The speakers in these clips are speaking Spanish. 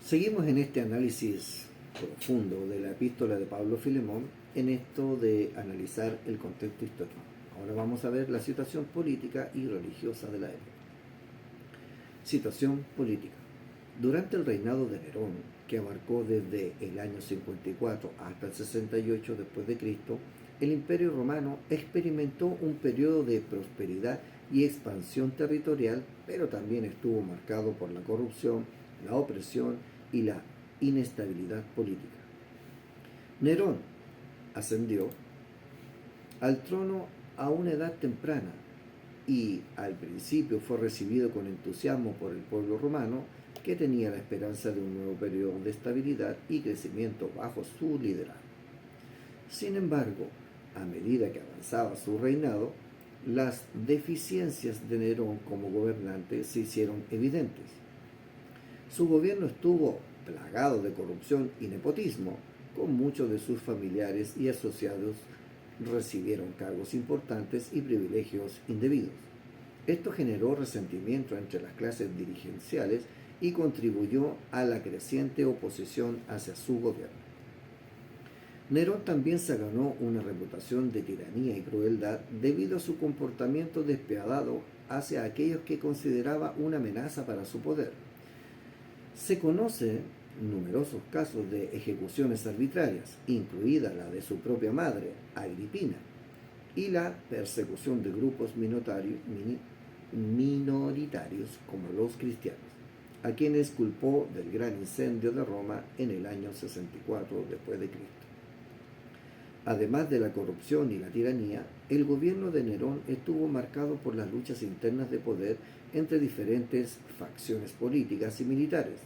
Seguimos en este análisis profundo de la epístola de Pablo a Filemón, en esto de analizar el contexto histórico. Ahora vamos a ver la situación política y religiosa de la época. Situación política. Durante el reinado de Nerón, que abarcó desde el año 54 hasta el 68 después de Cristo, el Imperio Romano experimentó un periodo de prosperidad y expansión territorial, pero también estuvo marcado por la corrupción, la opresión y la inestabilidad política. Nerón ascendió al trono a una edad temprana y al principio fue recibido con entusiasmo por el pueblo romano, que tenía la esperanza de un nuevo periodo de estabilidad y crecimiento bajo su liderazgo. Sin embargo, a medida que avanzaba su reinado, las deficiencias de Nerón como gobernante se hicieron evidentes. Su gobierno estuvo plagado de corrupción y nepotismo, con muchos de sus familiares y asociados recibieron cargos importantes y privilegios indebidos. Esto generó resentimiento entre las clases dirigenciales y contribuyó a la creciente oposición hacia su gobierno. Nerón también se ganó una reputación de tiranía y crueldad debido a su comportamiento despiadado hacia aquellos que consideraba una amenaza para su poder. Se conocen numerosos casos de ejecuciones arbitrarias, incluida la de su propia madre, Agripina, y la persecución de grupos minoritarios como los cristianos, a quienes culpó del gran incendio de Roma en el año 64 después de Cristo. Además de la corrupción y la tiranía, el gobierno de Nerón estuvo marcado por las luchas internas de poder entre diferentes facciones políticas y militares.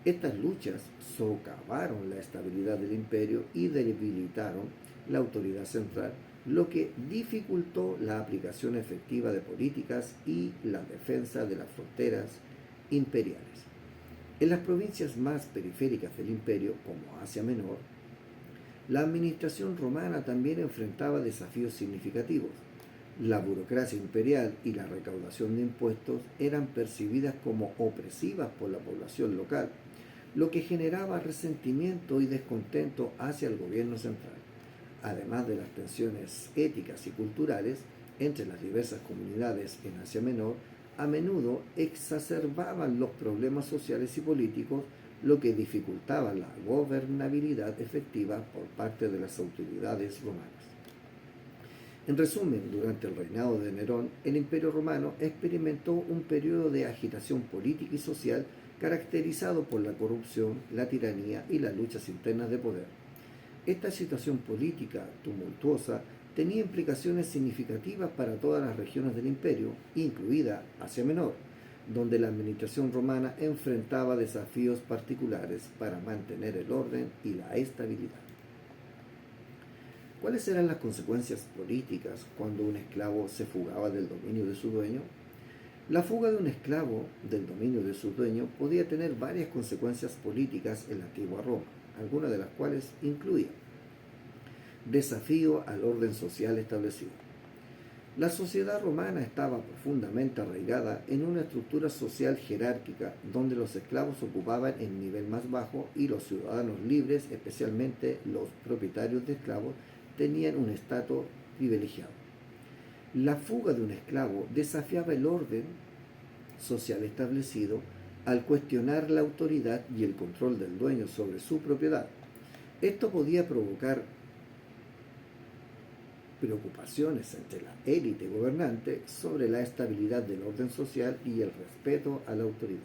Estas luchas socavaron la estabilidad del imperio y debilitaron la autoridad central, lo que dificultó la aplicación efectiva de políticas y la defensa de las fronteras imperiales. En las provincias más periféricas del imperio, como Asia Menor, la administración romana también enfrentaba desafíos significativos. La burocracia imperial y la recaudación de impuestos eran percibidas como opresivas por la población local, lo que generaba resentimiento y descontento hacia el gobierno central. Además de las tensiones éticas y culturales entre las diversas comunidades en Asia Menor, a menudo exacerbaban los problemas sociales y políticos, lo que dificultaba la gobernabilidad efectiva por parte de las autoridades romanas. En resumen, durante el reinado de Nerón, el Imperio Romano experimentó un periodo de agitación política y social caracterizado por la corrupción, la tiranía y las luchas internas de poder. Esta situación política tumultuosa tenía implicaciones significativas para todas las regiones del imperio, incluida Asia Menor, donde la administración romana enfrentaba desafíos particulares para mantener el orden y la estabilidad. ¿Cuáles eran las consecuencias políticas cuando un esclavo se fugaba del dominio de su dueño? La fuga de un esclavo del dominio de su dueño podía tener varias consecuencias políticas en la antigua Roma, algunas de las cuales incluían: desafío al orden social establecido. La sociedad romana estaba profundamente arraigada en una estructura social jerárquica donde los esclavos ocupaban el nivel más bajo y los ciudadanos libres, especialmente los propietarios de esclavos, tenían un estatus privilegiado. La fuga de un esclavo desafiaba el orden social establecido al cuestionar la autoridad y el control del dueño sobre su propiedad. Esto podía provocar preocupaciones entre la élite gobernante sobre la estabilidad del orden social y el respeto a la autoridad.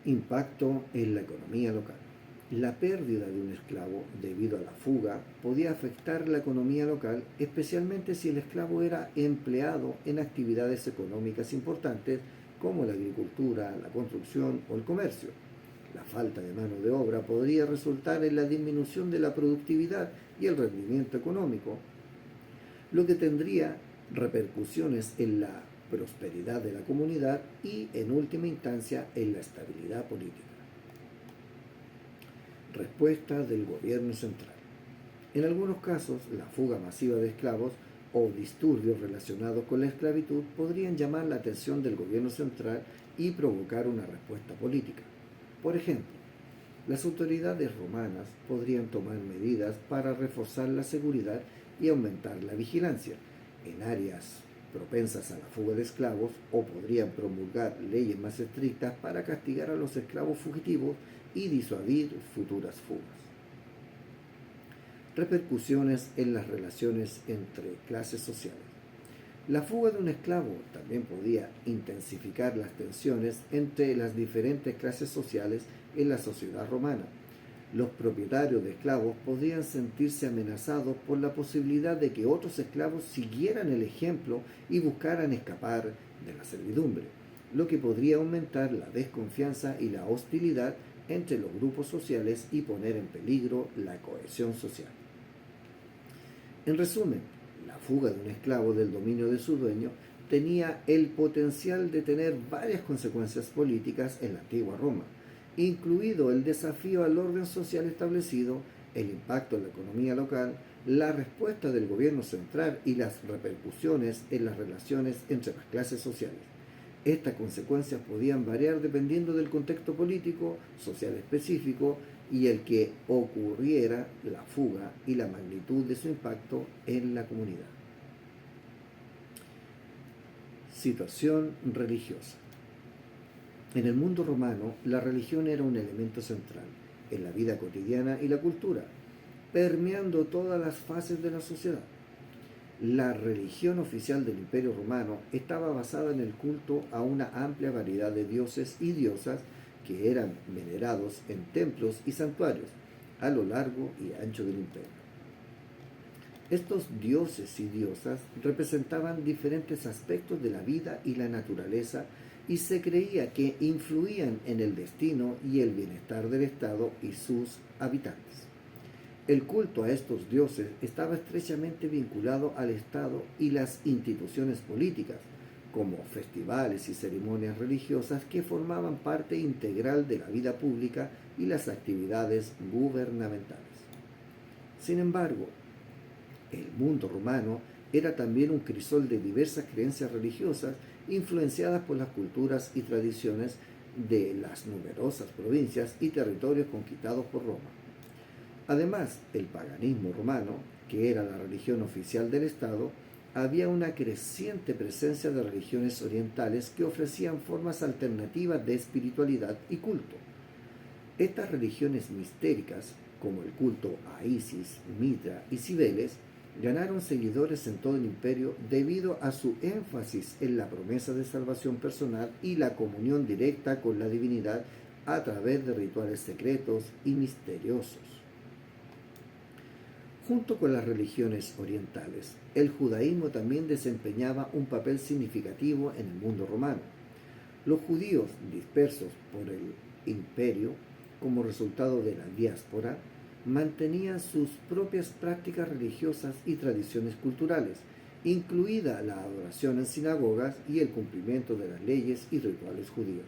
Impacto en la economía local. La pérdida de un esclavo debido a la fuga podía afectar la economía local, especialmente si el esclavo era empleado en actividades económicas importantes como la agricultura, la construcción o el comercio. La falta de mano de obra podría resultar en la disminución de la productividad y el rendimiento económico, lo que tendría repercusiones en la prosperidad de la comunidad y, en última instancia, en la estabilidad política. Respuesta del gobierno central. En algunos casos, la fuga masiva de esclavos o disturbios relacionados con la esclavitud podrían llamar la atención del gobierno central y provocar una respuesta política. Por ejemplo, las autoridades romanas podrían tomar medidas para reforzar la seguridad y aumentar la vigilancia en áreas propensas a la fuga de esclavos, o podrían promulgar leyes más estrictas para castigar a los esclavos fugitivos y disuadir futuras fugas. Repercusiones en las relaciones entre clases sociales. La fuga de un esclavo también podía intensificar las tensiones entre las diferentes clases sociales en la sociedad romana. Los propietarios de esclavos podrían sentirse amenazados por la posibilidad de que otros esclavos siguieran el ejemplo y buscaran escapar de la servidumbre, lo que podría aumentar la desconfianza y la hostilidad entre los grupos sociales y poner en peligro la cohesión social. En resumen, la fuga de un esclavo del dominio de su dueño tenía el potencial de tener varias consecuencias políticas en la antigua Roma, incluido el desafío al orden social establecido, el impacto en la economía local, la respuesta del gobierno central y las repercusiones en las relaciones entre las clases sociales. Estas consecuencias podían variar dependiendo del contexto político, social específico y el que ocurriera la fuga y la magnitud de su impacto en la comunidad. Situación religiosa. En el mundo romano, la religión era un elemento central en la vida cotidiana y la cultura, permeando todas las fases de la sociedad. La religión oficial del Imperio Romano estaba basada en el culto a una amplia variedad de dioses y diosas que eran venerados en templos y santuarios a lo largo y ancho del imperio. Estos dioses y diosas representaban diferentes aspectos de la vida y la naturaleza y se creía que influían en el destino y el bienestar del Estado y sus habitantes. El culto a estos dioses estaba estrechamente vinculado al Estado y las instituciones políticas, como festivales y ceremonias religiosas que formaban parte integral de la vida pública y las actividades gubernamentales. Sin embargo, el mundo romano era también un crisol de diversas creencias religiosas influenciadas por las culturas y tradiciones de las numerosas provincias y territorios conquistados por Roma. Además, el paganismo romano, que era la religión oficial del Estado, había una creciente presencia de religiones orientales que ofrecían formas alternativas de espiritualidad y culto. Estas religiones mistéricas, como el culto a Isis, Mitra y Cibeles, ganaron seguidores en todo el imperio debido a su énfasis en la promesa de salvación personal y la comunión directa con la divinidad a través de rituales secretos y misteriosos. Junto con las religiones orientales, el judaísmo también desempeñaba un papel significativo en el mundo romano. Los judíos dispersos por el imperio como resultado de la diáspora mantenían sus propias prácticas religiosas y tradiciones culturales, incluida la adoración en sinagogas y el cumplimiento de las leyes y rituales judíos.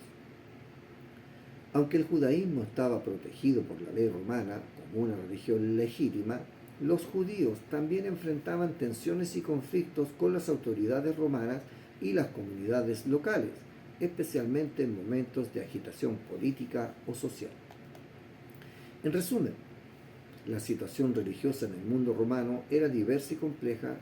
Aunque el judaísmo estaba protegido por la ley romana como una religión legítima, los judíos también enfrentaban tensiones y conflictos con las autoridades romanas y las comunidades locales, especialmente en momentos de agitación política o social. En resumen, la situación religiosa en el mundo romano era diversa y compleja,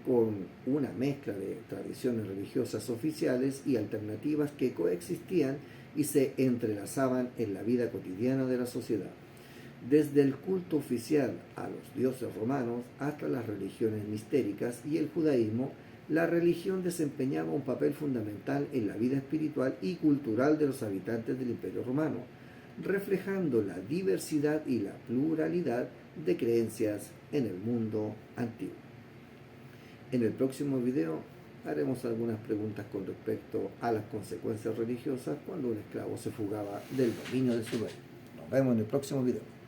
con una mezcla de tradiciones religiosas oficiales y alternativas que coexistían y se entrelazaban en la vida cotidiana de la sociedad. Desde el culto oficial a los dioses romanos hasta las religiones mistéricas y el judaísmo, la religión desempeñaba un papel fundamental en la vida espiritual y cultural de los habitantes del Imperio Romano, reflejando la diversidad y la pluralidad de creencias en el mundo antiguo. En el próximo video haremos algunas preguntas con respecto a las consecuencias religiosas cuando un esclavo se fugaba del dominio de su dueño. Nos vemos en el próximo video.